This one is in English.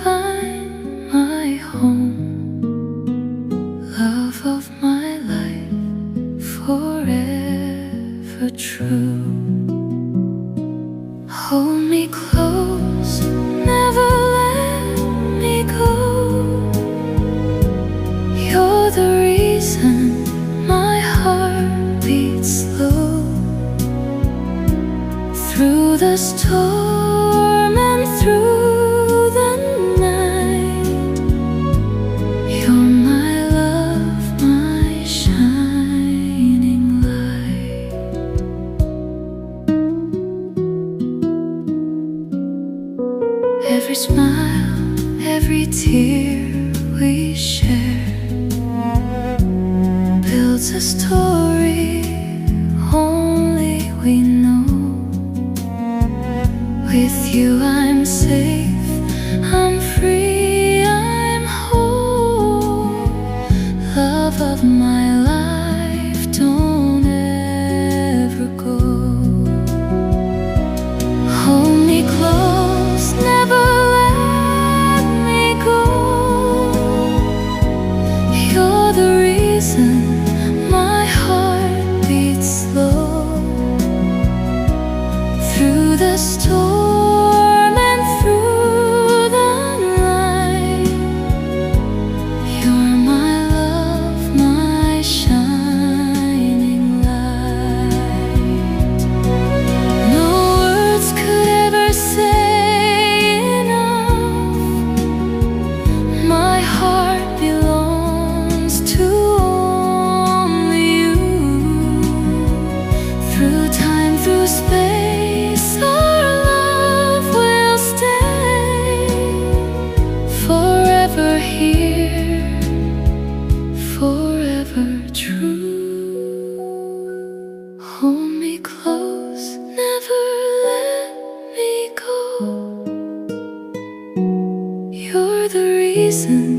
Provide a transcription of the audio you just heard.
find my home, love of my life, forever true. Hold me close, never let me go. You're the reason my heart beats slow. Through the storm and through the night, you're my love, my shining light. Every smile, every tear we share builds a story only we know. With you I'm safe, I'm free, I'm whole. Love of my life, don't ever go. Hold me close, never let me go. You're the reason my heart beats slow. Through the storm reason